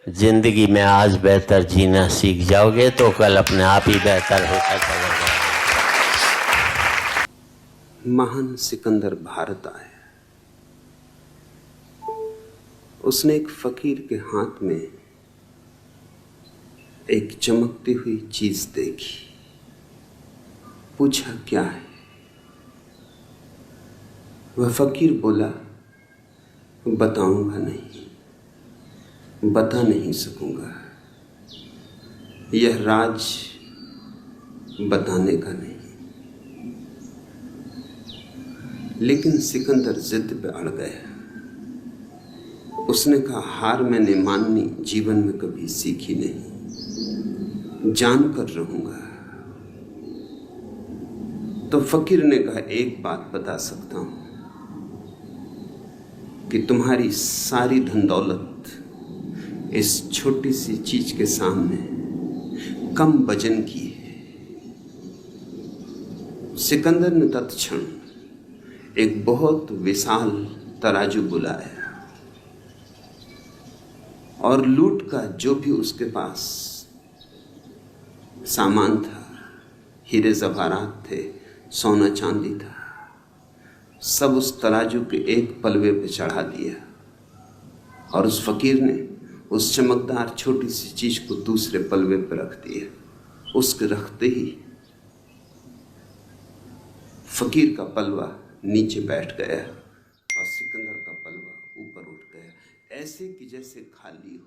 जिंदगी में आज बेहतर जीना सीख जाओगे तो कल अपने आप ही बेहतर होता चलेगा। महान सिकंदर भारत आया। उसने एक फकीर के हाथ में एक चमकती हुई चीज देखी। पूछा क्या है? वह फकीर बोला, बताऊंगा नहीं, बता नहीं सकूंगा। यह राज बताने का नहीं। लेकिन सिकंदर जिद पे अड़ गया। उसने कहा, हार मैंने माननी जीवन में कभी सीखी नहीं, जानकर रहूंगा। तो फकीर ने कहा, एक बात बता सकता हूं कि तुम्हारी सारी धन दौलत इस छोटी सी चीज के सामने कम वजन की है। सिकंदर ने तत्क्षण एक बहुत विशाल तराजू बुलाया और लूट का जो भी उसके पास सामान था, हीरे जवाहरात थे, सोना चांदी था, सब उस तराजू के एक पलवे पे चढ़ा दिया। और उस फकीर ने उस चमकदार छोटी सी चीज को दूसरे पलवे पे रख दिया। उसके रखते ही फकीर का पलवा नीचे बैठ गया और सिकंदर का पलवा ऊपर उठ गया, ऐसे कि जैसे खाली हो।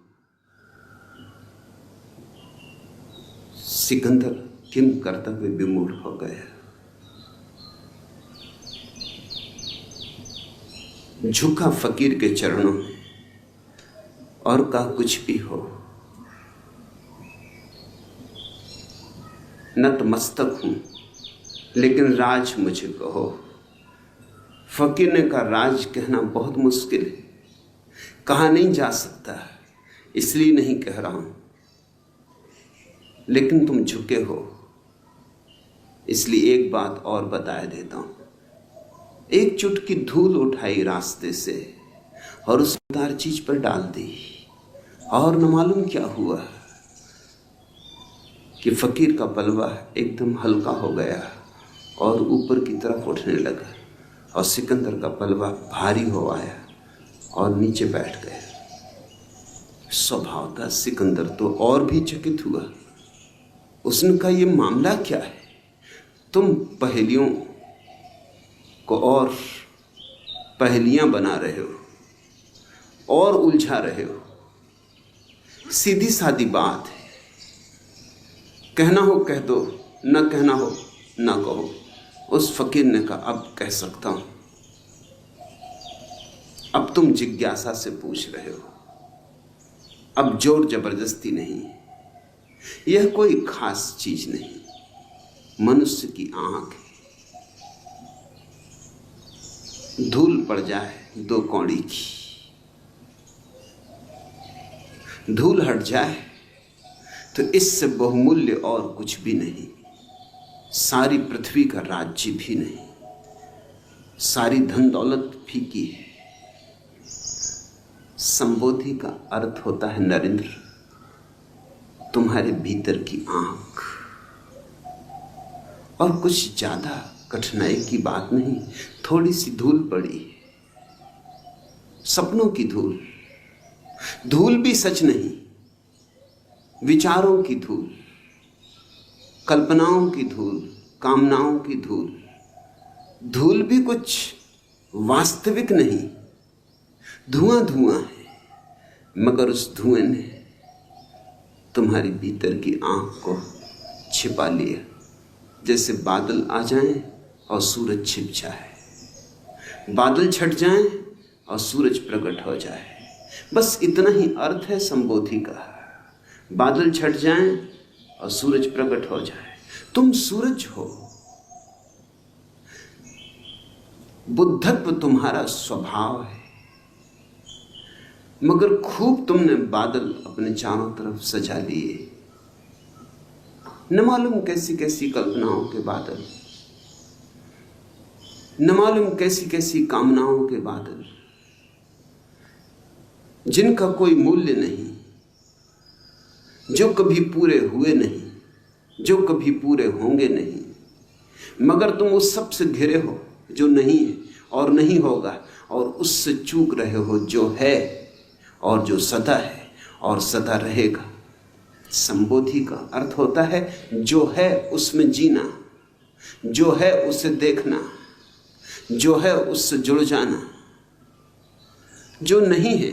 सिकंदर किम कर्तव्य विमूढ़ हो गया। झुका फकीर के चरणों में और कहा, कुछ भी हो, नतमस्तक हूं, लेकिन राज मुझे कहो। फकीर ने कहा, राज कहना बहुत मुश्किल है, कहा नहीं जा सकता, इसलिए नहीं कह रहा हूं। लेकिन तुम झुके हो, इसलिए एक बात और बताए देता हूं। एक चुटकी धूल उठाई रास्ते से और उस मजेदार चीज पर डाल दी, और न मालूम क्या हुआ कि फकीर का पलवा एकदम हल्का हो गया और ऊपर की तरफ उठने लगा, और सिकंदर का पलवा भारी हो आया और नीचे बैठ गया। स्वभाव का सिकंदर तो और भी चकित हुआ। उसने कहा, यह मामला क्या है? तुम पहेलियों को और पहेलियां बना रहे हो और उलझा रहे हो। सीधी सादी बात है, कहना हो कह दो, न कहना हो न कहो। उस फकीर ने कहा, अब कह सकता हूं। अब तुम जिज्ञासा से पूछ रहे हो, अब जोर जबरदस्ती नहीं। यह कोई खास चीज नहीं, मनुष्य की आंख है। धूल पड़ जाए 2 कौड़ी की, धूल हट जाए तो इससे बहुमूल्य और कुछ भी नहीं। सारी पृथ्वी का राज्य भी नहीं, सारी धन दौलत फीकी है। संबोधि का अर्थ होता है नरेंद्र, तुम्हारे भीतर की आंख। और कुछ ज्यादा कठिनाई की बात नहीं, थोड़ी सी धूल पड़ी, सपनों की धूल। धूल भी सच नहीं, विचारों की धूल, कल्पनाओं की धूल, कामनाओं की धूल। धूल भी कुछ वास्तविक नहीं, धुआं धुआं है, मगर उस धुएं ने तुम्हारी भीतर की आंख को छिपा लिया। जैसे बादल आ जाएं और सूरज छिप जाए, बादल छट जाएं और सूरज प्रकट हो जाए। बस इतना ही अर्थ है संबोधि का। बादल छट जाएं और सूरज प्रकट हो जाए। तुम सूरज हो, बुद्धत्व तुम्हारा स्वभाव है, मगर खूब तुमने बादल अपने चारों तरफ सजा लिए। न मालूम कैसी कैसी कल्पनाओं के बादल, न मालूम कैसी कैसी कामनाओं के बादल, जिनका कोई मूल्य नहीं, जो कभी पूरे हुए नहीं, जो कभी पूरे होंगे नहीं, मगर तुम उस सब से घिरे हो जो नहीं है और नहीं होगा, और उससे चूक रहे हो जो है और जो सदा है और सदा रहेगा। संबोधि का अर्थ होता है जो है उसमें जीना, जो है उसे देखना, जो है उससे जुड़ जाना। जो नहीं है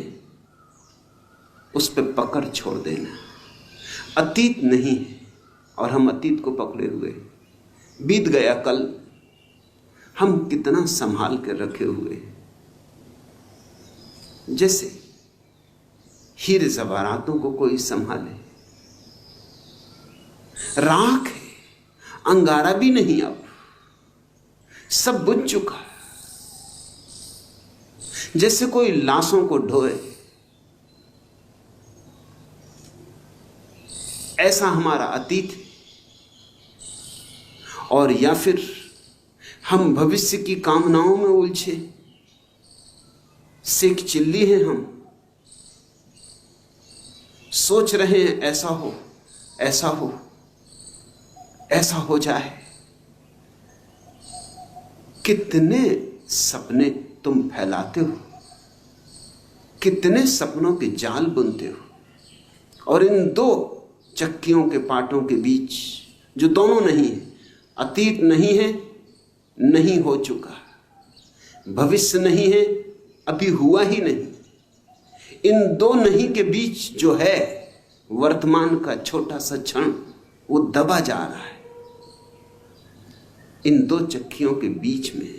उस पर पकड़ छोड़ देना। अतीत नहीं है और हम अतीत को पकड़े हुए, बीत गया कल हम कितना संभाल कर रखे हुए, जैसे हीरे जवाहरातों को कोई संभाले। राख है, अंगारा भी नहीं, अब सब बुझ चुका। जैसे कोई लाशों को ढोए, ऐसा हमारा अतीत है। और या फिर हम भविष्य की कामनाओं में उलझे, सेक चिल्ली हैं हम, सोच रहे हैं ऐसा हो, ऐसा हो, ऐसा हो जाए। कितने सपने तुम फैलाते हो, कितने सपनों के जाल बुनते हो, और इन दो चक्कियों के पाटों के बीच जो दोनों नहीं है, अतीत नहीं है, नहीं हो चुका, भविष्य नहीं है, अभी हुआ ही नहीं, इन दो नहीं के बीच जो है वर्तमान का छोटा सा क्षण, वो दबा जा रहा है। इन दो चक्कियों के बीच में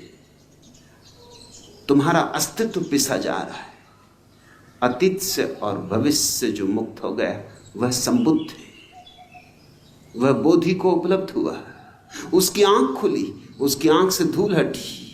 तुम्हारा अस्तित्व पिसा जा रहा है। अतीत से और भविष्य से जो मुक्त हो गया वह संबुद्ध है, वह बोधि को उपलब्ध हुआ, उसकी आंख खुली, उसकी आंख से धूल हटी।